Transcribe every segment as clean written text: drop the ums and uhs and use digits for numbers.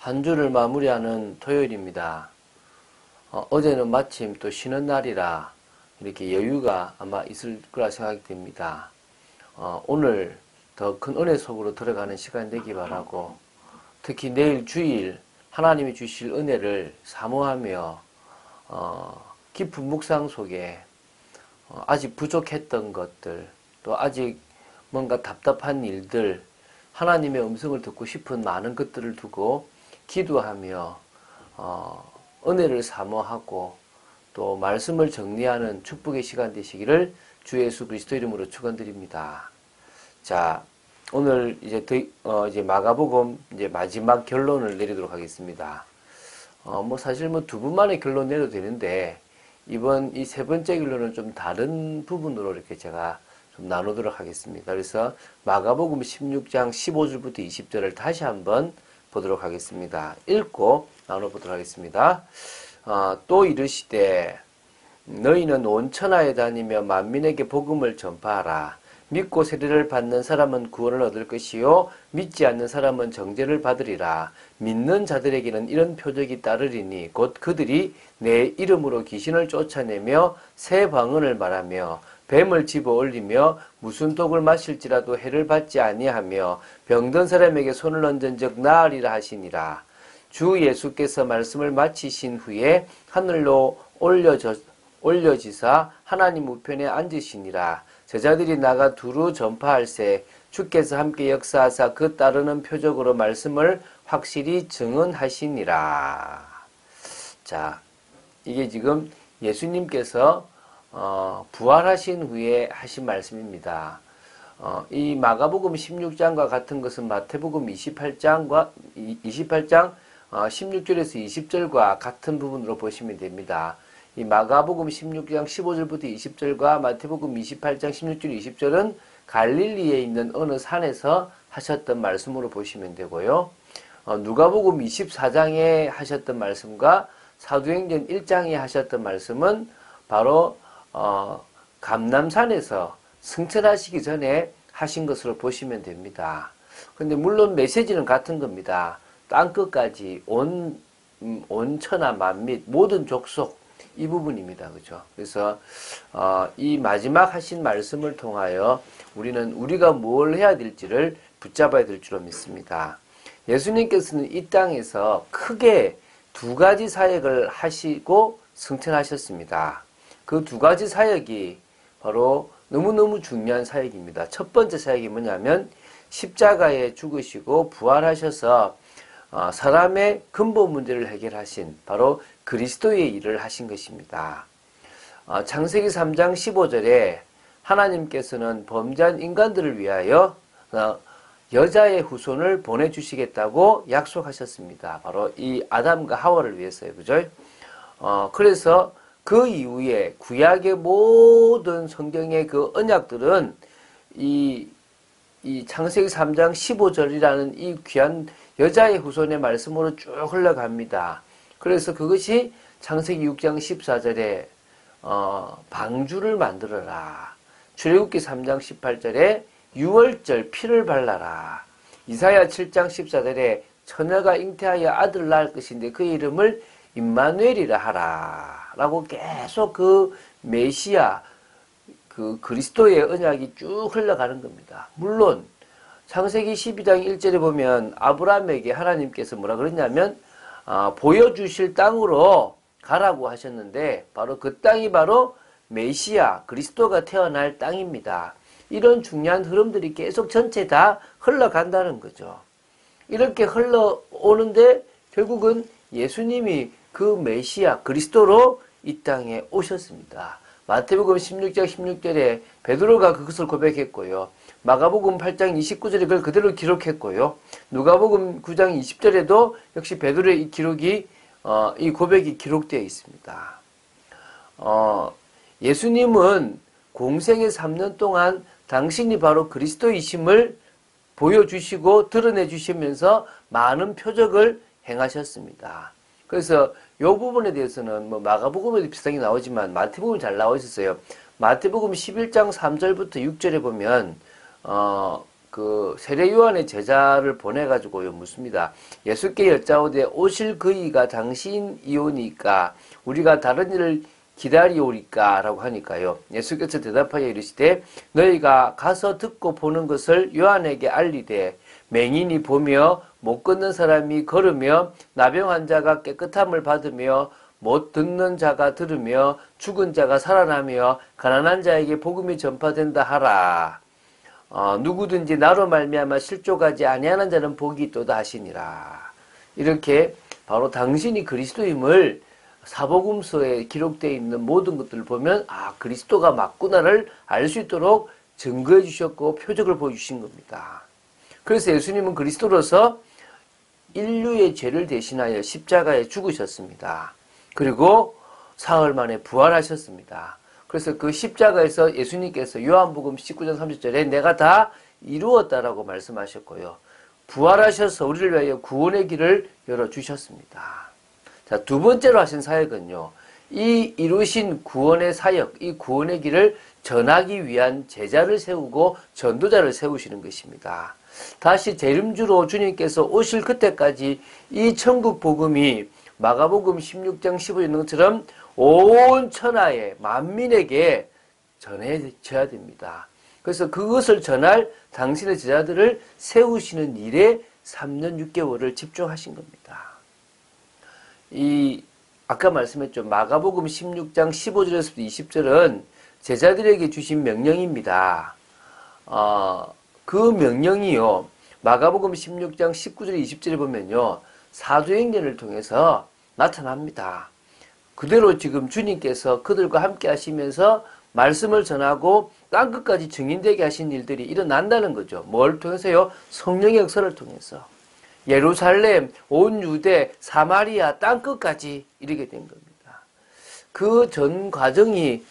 한 주를 마무리하는 토요일입니다. 어제는 마침 또 쉬는 날이라 이렇게 여유가 아마 있을 거라 생각이 됩니다. 오늘 더 큰 은혜 속으로 들어가는 시간 되기 바라고, 특히 내일 주일 하나님이 주실 은혜를 사모하며 깊은 묵상 속에 아직 부족했던 것들, 또 아직 뭔가 답답한 일들, 하나님의 음성을 듣고 싶은 많은 것들을 두고 기도하며 은혜를 사모하고 또 말씀을 정리하는 축복의 시간 되시기를 주 예수 그리스도 이름으로 축원드립니다. 자, 오늘 이제 마가복음 이제 마지막 결론을 내리도록 하겠습니다. 사실 두 분만의 결론 내려도 되는데, 이번 이 세 번째 결론은 좀 다른 부분으로 이렇게 제가 좀 나누도록 하겠습니다. 그래서 마가복음 16장 15절부터 20절을 다시 한번 보도록 하겠습니다. 읽고 나눠보도록 하겠습니다. 또 이르시되 너희는 온 천하에 다니며 만민에게 복음을 전파하라. 믿고 세례를 받는 사람은 구원을 얻을 것이요 믿지 않는 사람은 정죄를 받으리라. 믿는 자들에게는 이런 표적이 따르리니 곧 그들이 내 이름으로 귀신을 쫓아내며 새 방언을 말하며 뱀을 집어 올리며 무슨 독을 마실지라도 해를 받지 아니하며 병든 사람에게 손을 얹은즉 나으리라 하시니라. 주 예수께서 말씀을 마치신 후에 하늘로 올려지사 하나님 우편에 앉으시니라. 제자들이 나가 두루 전파할세 주께서 함께 역사하사 그 따르는 표적으로 말씀을 확실히 증언하시니라. 자, 이게 지금 예수님께서 부활하신 후에 하신 말씀입니다. 이 마가복음 16장과 같은 것은 마태복음 28장 16절에서 20절과 같은 부분으로 보시면 됩니다. 이 마가복음 16장 15절부터 20절과 마태복음 28장 16절 20절은 갈릴리에 있는 어느 산에서 하셨던 말씀으로 보시면 되고요. 누가복음 24장에 하셨던 말씀과 사도행전 1장에 하셨던 말씀은 바로 감람산에서 승천하시기 전에 하신 것으로 보시면 됩니다. 근데 물론 메시지는 같은 겁니다. 땅끝까지 온 천하 만민 모든 족속, 이 부분입니다. 그죠? 그래서 이 마지막 하신 말씀을 통하여 우리는 우리가 뭘 해야 될지를 붙잡아야 될 줄로 믿습니다. 예수님께서는 이 땅에서 크게 두 가지 사역을 하시고 승천하셨습니다. 그 두 가지 사역이 바로 너무너무 중요한 사역입니다. 첫 번째 사역이 뭐냐면 십자가에 죽으시고 부활하셔서 사람의 근본 문제를 해결하신 바로 그리스도의 일을 하신 것입니다. 창세기 3장 15절에 하나님께서는 범죄한 인간들을 위하여 여자의 후손을 보내주시겠다고 약속하셨습니다. 바로 이 아담과 하와를 위해서요. 그죠? 그래서 그 이후에 구약의 모든 성경의 그 언약들은 이 창세기 3장 15절이라는 이 귀한 여자의 후손의 말씀으로 쭉 흘러갑니다. 그래서 그것이 창세기 6장 14절에 방주를 만들어라. 출애굽기 3장 18절에 유월절 피를 발라라. 이사야 7장 14절에 처녀가 잉태하여 아들을 낳을 것인데 그 이름을 임마누엘이라 하라. 라고 계속 그 메시아, 그 그리스도의 언약이 쭉 흘러가는 겁니다. 물론 창세기 12장 1절에 보면 아브라함에게 하나님께서 뭐라 그랬냐면 보여주실 땅으로 가라고 하셨는데 바로 그 땅이 바로 메시아 그리스도가 태어날 땅입니다. 이런 중요한 흐름들이 계속 전체 다 흘러간다는 거죠. 이렇게 흘러오는데 결국은 예수님이 그 메시아 그리스도로 이 땅에 오셨습니다. 마태복음 16장 16절에 베드로가 그것을 고백했고요. 마가복음 8장 29절에 그걸 그대로 기록했고요. 누가복음 9장 20절에도 역시 베드로의 이 기록이 이 고백이 기록되어 있습니다. 예수님은 공생의 3년 동안 당신이 바로 그리스도이심을 보여주시고 드러내 주시면서 많은 표적을 행하셨습니다. 그래서 이 부분에 대해서는 마가복음에도 비슷하게 나오지만 마태복음이 잘 나와 있었어요. 마태복음 11장 3절부터 6절에 보면 그 세례 요한의 제자를 보내가지고요 묻습니다. 예수께 여짜오되 오실 그이가 당신이오니까 우리가 다른 일을 기다리오리까 라고 하니까요. 예수께서 대답하여 이르시되 너희가 가서 듣고 보는 것을 요한에게 알리되 맹인이 보며 못 걷는 사람이 걸으며 나병 환자가 깨끗함을 받으며 못 듣는 자가 들으며 죽은 자가 살아나며 가난한 자에게 복음이 전파된다 하라. 누구든지 나로 말미암아 실족하지 아니하는 자는 복이 있도다 하시니라. 이렇게 바로 당신이 그리스도임을 사복음서에 기록되어 있는 모든 것들을 보면 아 그리스도가 맞구나를 알 수 있도록 증거해 주셨고 표적을 보여주신 겁니다. 그래서 예수님은 그리스도로서 인류의 죄를 대신하여 십자가에 죽으셨습니다. 그리고 사흘 만에 부활하셨습니다. 그래서 그 십자가에서 예수님께서 요한복음 19장 30절에 내가 다 이루었다라고 말씀하셨고요. 부활하셔서 우리를 위하여 구원의 길을 열어주셨습니다. 자, 두 번째로 하신 사역은요. 이 이루신 구원의 사역, 이 구원의 길을 전하기 위한 제자를 세우고 전도자를 세우시는 것입니다. 다시 재림주로 주님께서 오실 그때까지 이 천국 복음이 마가복음 16장 15절 있는 것처럼 온 천하에 만민에게 전해져야 됩니다. 그래서 그것을 전할 당신의 제자들을 세우시는 일에 3년 6개월을 집중하신 겁니다. 아까 말씀했죠. 마가복음 16장 15절에서부터 20절은 제자들에게 주신 명령입니다. 그 명령이요. 마가복음 16장 19절 20절에 보면요. 사도행전을 통해서 나타납니다. 그대로 지금 주님께서 그들과 함께 하시면서 말씀을 전하고 땅끝까지 증인되게 하신 일들이 일어난다는 거죠. 뭘 통해서요? 성령의 역사를 통해서. 예루살렘, 온 유대, 사마리아, 땅끝까지 이르게 된 겁니다. 그 전 과정이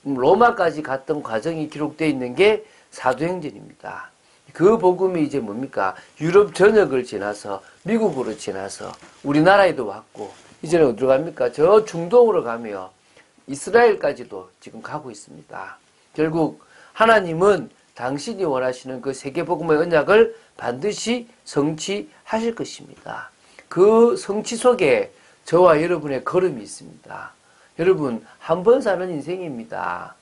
로마까지 갔던 과정이 기록되어 있는 게 사도행전입니다. 그 복음이 이제 뭡니까? 유럽 전역을 지나서 미국으로 지나서 우리나라에도 왔고 이제는 어디로 갑니까? 저 중동으로 가며 이스라엘까지도 지금 가고 있습니다. 결국 하나님은 당신이 원하시는 그 세계복음의 언약을 반드시 성취하실 것입니다. 그 성취 속에 저와 여러분의 걸음이 있습니다. 여러분 한 번 사는 인생입니다.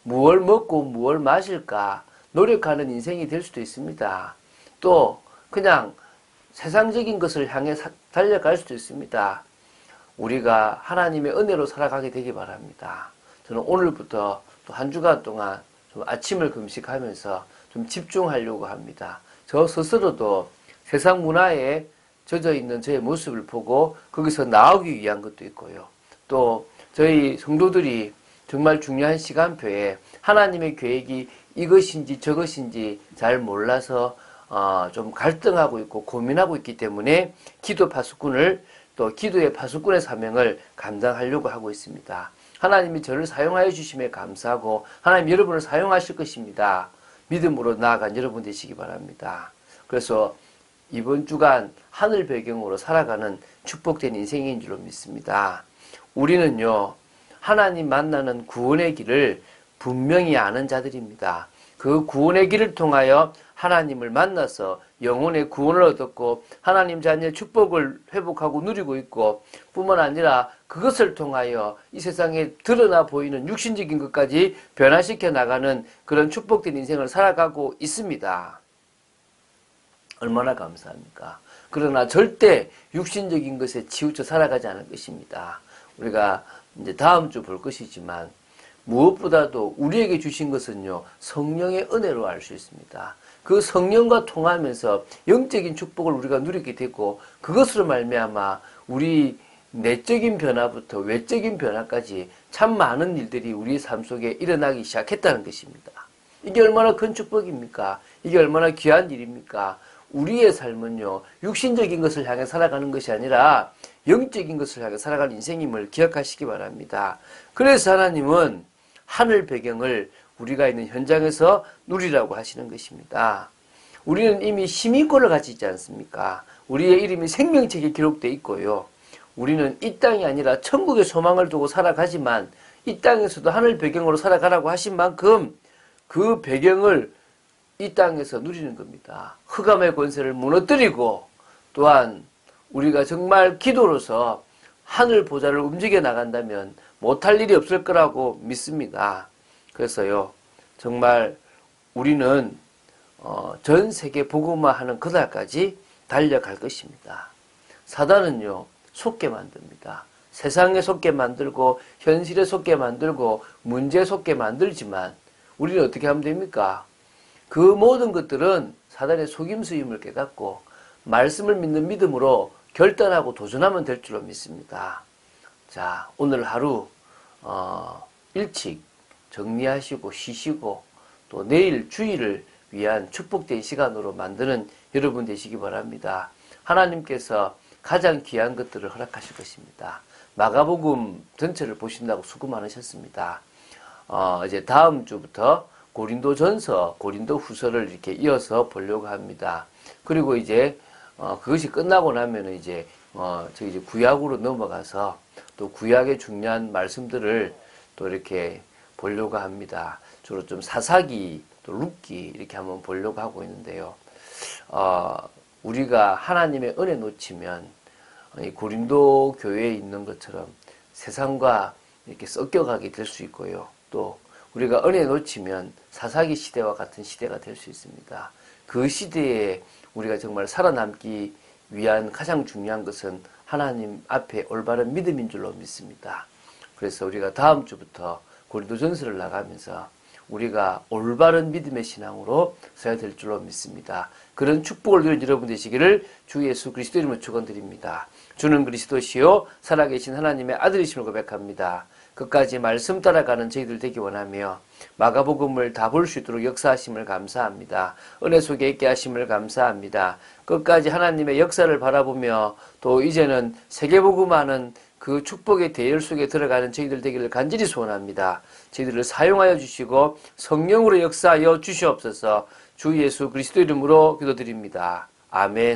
무얼 먹고 무얼 마실까 노력하는 인생이 될 수도 있습니다. 또 그냥 세상적인 것을 향해 달려갈 수도 있습니다. 우리가 하나님의 은혜로 살아가게 되기 바랍니다. 저는 오늘부터 또 한 주간 동안 좀 아침을 금식하면서 좀 집중하려고 합니다. 저 스스로도 세상 문화에 젖어 있는 저의 모습을 보고 거기서 나오기 위한 것도 있고요. 또 저희 성도들이 정말 중요한 시간표에 하나님의 계획이 이것인지 저것인지 잘 몰라서 좀 갈등하고 있고 고민하고 있기 때문에 기도 파수꾼을 또 기도의 파수꾼의 사명을 감당하려고 하고 있습니다. 하나님이 저를 사용하여 주심에 감사하고 하나님 여러분을 사용하실 것입니다. 믿음으로 나아간 여러분 되시기 바랍니다. 그래서 이번 주간 하늘 배경으로 살아가는 축복된 인생인 줄로 믿습니다. 우리는요 하나님 만나는 구원의 길을 분명히 아는 자들입니다. 그 구원의 길을 통하여 하나님을 만나서 영혼의 구원을 얻었고 하나님 자녀의 축복을 회복하고 누리고 있고 뿐만 아니라 그것을 통하여 이 세상에 드러나 보이는 육신적인 것까지 변화시켜 나가는 그런 축복된 인생을 살아가고 있습니다. 얼마나 감사합니까? 그러나 절대 육신적인 것에 치우쳐 살아가지 않을 것입니다. 우리가 이제 다음 주 볼 것이지만 무엇보다도 우리에게 주신 것은요 성령의 은혜로 알 수 있습니다. 그 성령과 통하면서 영적인 축복을 우리가 누리게 되고 그것으로 말미암아 우리 내적인 변화부터 외적인 변화까지 참 많은 일들이 우리의 삶 속에 일어나기 시작했다는 것입니다. 이게 얼마나 큰 축복입니까? 이게 얼마나 귀한 일입니까? 우리의 삶은요 육신적인 것을 향해 살아가는 것이 아니라 영적인 것을 향해 살아가는 인생임을 기억하시기 바랍니다. 그래서 하나님은 하늘 배경을 우리가 있는 현장에서 누리라고 하시는 것입니다. 우리는 이미 시민권을 가지고 있지 않습니까? 우리의 이름이 생명책에 기록되어 있고요. 우리는 이 땅이 아니라 천국의 소망을 두고 살아가지만 이 땅에서도 하늘 배경으로 살아가라고 하신 만큼 그 배경을 이 땅에서 누리는 겁니다. 흑암의 권세를 무너뜨리고 또한 우리가 정말 기도로서 하늘 보좌를 움직여 나간다면 못할 일이 없을 거라고 믿습니다. 그래서요, 정말 우리는 전 세계 복음화하는 그날까지 달려갈 것입니다. 사단은요, 속게 만듭니다. 세상에 속게 만들고 현실에 속게 만들고 문제에 속게 만들지만 우리는 어떻게 하면 됩니까? 그 모든 것들은 사단의 속임수임을 깨닫고 말씀을 믿는 믿음으로 결단하고 도전하면 될 줄로 믿습니다. 자, 오늘 하루 일찍 정리하시고 쉬시고 또 내일 주일을 위한 축복된 시간으로 만드는 여러분 되시기 바랍니다. 하나님께서 가장 귀한 것들을 허락하실 것입니다. 마가복음 전체를 보신다고 수고 많으셨습니다. 이제 다음 주부터 고린도전서, 고린도후서를 이렇게 이어서 보려고 합니다. 그리고 이제 그것이 끝나고 나면은 이제 저희 이제 구약으로 넘어가서 또 구약의 중요한 말씀들을 또 이렇게 보려고 합니다. 주로 좀 사사기, 또 룻기 이렇게 한번 보려고 하고 있는데요. 우리가 하나님의 은혜 놓치면 이 고린도 교회에 있는 것처럼 세상과 이렇게 섞여가게 될 수 있고요. 또 우리가 은혜 놓치면 사사기 시대와 같은 시대가 될 수 있습니다. 그 시대에 우리가 정말 살아남기 위한 가장 중요한 것은 하나님 앞에 올바른 믿음인 줄로 믿습니다. 그래서 우리가 다음 주부터 고린도전서를 나가면서 우리가 올바른 믿음의 신앙으로 서야 될 줄로 믿습니다. 그런 축복을 누린 여러분 되시기를 주 예수 그리스도 이름으로 축원드립니다. 주는 그리스도시요 살아계신 하나님의 아들이심을 고백합니다. 끝까지 말씀 따라가는 저희들 되기 원하며 마가복음을 다 볼 수 있도록 역사하심을 감사합니다. 은혜 속에 있게 하심을 감사합니다. 끝까지 하나님의 역사를 바라보며 또 이제는 세계복음하는 그 축복의 대열 속에 들어가는 저희들 되기를 간절히 소원합니다. 저희들을 사용하여 주시고 성령으로 역사하여 주시옵소서. 주 예수 그리스도 이름으로 기도드립니다. 아멘.